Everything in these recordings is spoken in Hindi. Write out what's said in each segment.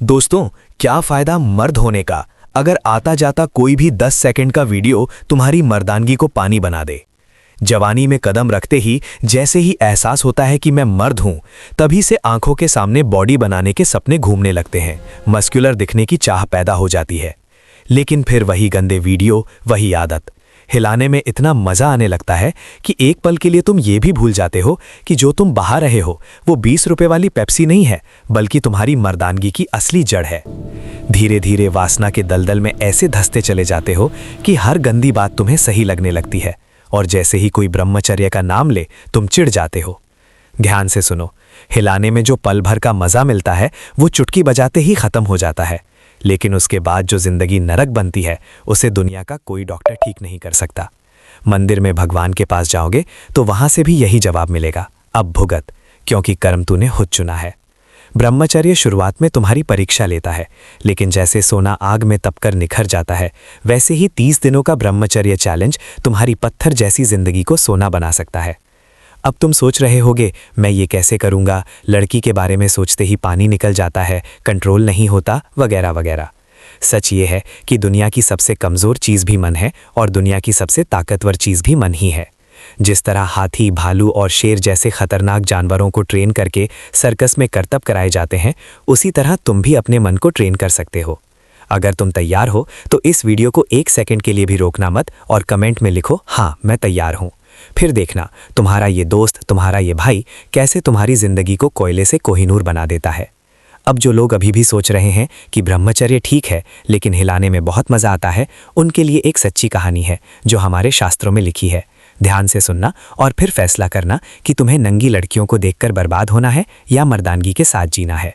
दोस्तों, क्या फायदा मर्द होने का अगर आता जाता कोई भी 10 सेकंड का वीडियो तुम्हारी मर्दानगी को पानी बना दे। जवानी में कदम रखते ही जैसे ही एहसास होता है कि मैं मर्द हूं, तभी से आंखों के सामने बॉडी बनाने के सपने घूमने लगते हैं, मस्कुलर दिखने की चाह पैदा हो जाती है। लेकिन फिर वही गंदे वीडियो, वही आदत, हिलाने में इतना मजा आने लगता है कि एक पल के लिए तुम ये भी भूल जाते हो कि जो तुम बहा रहे हो वो 20 रुपए वाली पेप्सी नहीं है, बल्कि तुम्हारी मर्दानगी की असली जड़ है। धीरे धीरे वासना के दलदल में ऐसे धंसते चले जाते हो कि हर गंदी बात तुम्हें सही लगने लगती है, और जैसे ही कोई ब्रह्मचर्य का नाम ले तुम चिढ़ जाते हो। ध्यान से सुनो, हिलाने में जो पल भर का मजा मिलता है वो चुटकी बजाते ही खत्म हो जाता है, लेकिन उसके बाद जो जिंदगी नरक बनती है उसे दुनिया का कोई डॉक्टर ठीक नहीं कर सकता। मंदिर में भगवान के पास जाओगे तो वहां से भी यही जवाब मिलेगा, अब भुगत, क्योंकि कर्म तूने खुद चुना है। ब्रह्मचर्य शुरुआत में तुम्हारी परीक्षा लेता है, लेकिन जैसे सोना आग में तपकर निखर जाता है, वैसे ही 30 दिनों का ब्रह्मचर्य चैलेंज तुम्हारी पत्थर जैसी जिंदगी को सोना बना सकता है। अब तुम सोच रहे होगे, मैं ये कैसे करूंगा, लड़की के बारे में सोचते ही पानी निकल जाता है, कंट्रोल नहीं होता, वगैरह वगैरह। सच ये है कि दुनिया की सबसे कमज़ोर चीज़ भी मन है और दुनिया की सबसे ताकतवर चीज़ भी मन ही है। जिस तरह हाथी, भालू और शेर जैसे खतरनाक जानवरों को ट्रेन करके सर्कस में करतब कराए जाते हैं, उसी तरह तुम भी अपने मन को ट्रेन कर सकते हो। अगर तुम तैयार हो तो इस वीडियो को 1 सेकंड के लिए भी रोकना मत और कमेंट में लिखो, हाँ मैं तैयार हूँ। फिर देखना तुम्हारा ये दोस्त, तुम्हारा ये भाई कैसे तुम्हारी जिंदगी को कोयले से कोहिनूर बना देता है। अब जो लोग अभी भी सोच रहे हैं कि ब्रह्मचर्य ठीक है लेकिन हिलाने में बहुत मजा आता है, उनके लिए एक सच्ची कहानी है जो हमारे शास्त्रों में लिखी है। ध्यान से सुनना और फिर फैसला करना कि तुम्हें नंगी लड़कियों को देखकर बर्बाद होना है या मर्दानगी के साथ जीना है।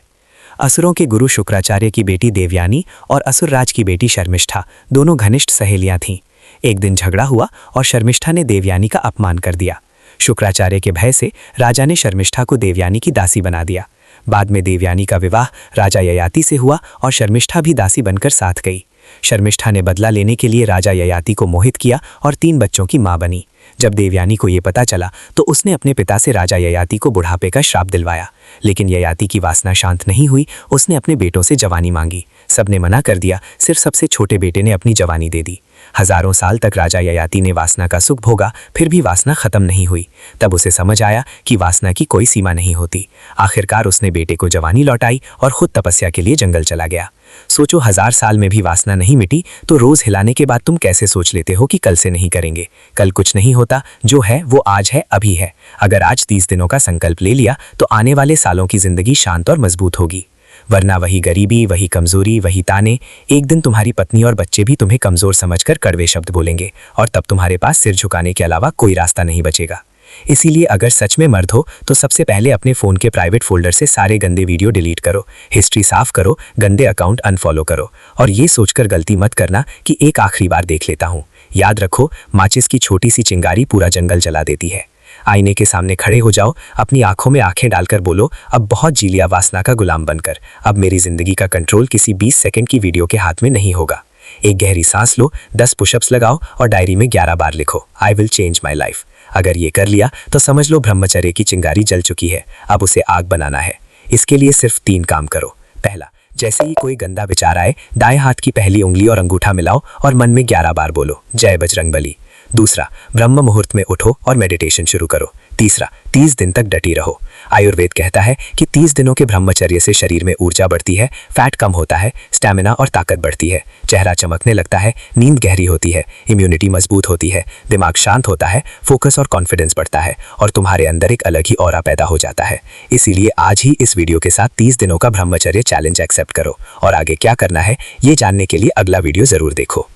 असुरों के गुरु शुक्राचार्य की बेटी देवयानी और असुरराज की बेटी शर्मिष्ठा दोनों घनिष्ठ सहेलियां थीं। एक दिन झगड़ा हुआ और शर्मिष्ठा ने देवयानी का अपमान कर दिया। शुक्राचार्य के भय से राजा ने शर्मिष्ठा को देवयानी की दासी बना दिया। बाद में देवयानी का विवाह राजा ययाति से हुआ और शर्मिष्ठा भी दासी बनकर साथ गई। शर्मिष्ठा ने बदला लेने के लिए राजा ययाति को मोहित किया और 3 बच्चों की मां बनी। जब देवयानी को ये पता चला तो उसने अपने पिता से राजा ययाति को बुढ़ापे का श्राप दिलवाया, लेकिन ययाति की वासना शांत नहीं हुई। उसने अपने बेटों से जवानी मांगी, सबने मना कर दिया, सिर्फ सबसे छोटे बेटे ने अपनी जवानी दे दी। हजारों साल तक राजा ययाति ने वासना का सुख भोगा, फिर भी वासना खत्म नहीं हुई। तब उसे समझ आया कि वासना की कोई सीमा नहीं होती। आखिरकार उसने बेटे को जवानी लौटाई और खुद तपस्या के लिए जंगल चला गया। सोचो, 1000 साल में भी वासना नहीं मिटी तो रोज हिलाने के बाद तुम कैसे सोच लेते हो कि कल से नहीं करेंगे। कल कुछ नहीं होता, जो है वो आज है, अभी है। अगर आज 30 दिनों का संकल्प ले लिया तो आने वाले सालों की जिंदगी शांत और मजबूत होगी। वरना वही गरीबी, वही कमजोरी, वही ताने। एक दिन तुम्हारी पत्नी और बच्चे भी तुम्हें कमजोर समझकर कड़वे शब्द बोलेंगे और तब तुम्हारे पास सिर झुकाने के अलावा कोई रास्ता नहीं बचेगा। इसीलिए अगर सच में मर्द हो तो सबसे पहले अपने फ़ोन के प्राइवेट फोल्डर से सारे गंदे वीडियो डिलीट करो, हिस्ट्री साफ करो, गंदे अकाउंट अनफॉलो करो, और ये सोचकर गलती मत करना कि एक आखिरी बार देख लेता हूँ। याद रखो, माचिस की छोटी सी चिंगारी पूरा जंगल जला देती है। आईने के सामने खड़े हो जाओ, अपनी आंखों में आंखें डालकर बोलो, अब बहुत जी लिया वासना का गुलाम बनकर, अब मेरी जिंदगी का कंट्रोल किसी 20 सेकंड की वीडियो के हाथ में नहीं होगा। एक गहरी सांस लो, 10 पुशअप्स लगाओ और डायरी में 11 बार लिखो, I will change my life. अगर ये कर लिया तो समझ लो ब्रह्मचर्य की चिंगारी जल चुकी है, अब उसे आग बनाना है। इसके लिए सिर्फ 3 काम करो। पहला, जैसे ही कोई गंदा विचार आए, दाएं हाथ की पहली उंगली और अंगूठा मिलाओ और मन में 11 बार बोलो, जय बजरंगबली। दूसरा, ब्रह्म मुहूर्त में उठो और मेडिटेशन शुरू करो। तीसरा, 30 दिन तक डटी रहो। आयुर्वेद कहता है कि 30 दिनों के ब्रह्मचर्य से शरीर में ऊर्जा बढ़ती है, फैट कम होता है, स्टैमिना और ताकत बढ़ती है, चेहरा चमकने लगता है, नींद गहरी होती है, इम्यूनिटी मजबूत होती है, दिमाग शांत होता है, फोकस और कॉन्फिडेंस बढ़ता है और तुम्हारे अंदर एक अलग ही ऑरा पैदा हो जाता है। इसीलिए आज ही इस वीडियो के साथ 30 दिनों का ब्रह्मचर्य चैलेंज एक्सेप्ट करो और आगे क्या करना है ये जानने के लिए अगला वीडियो जरूर देखो।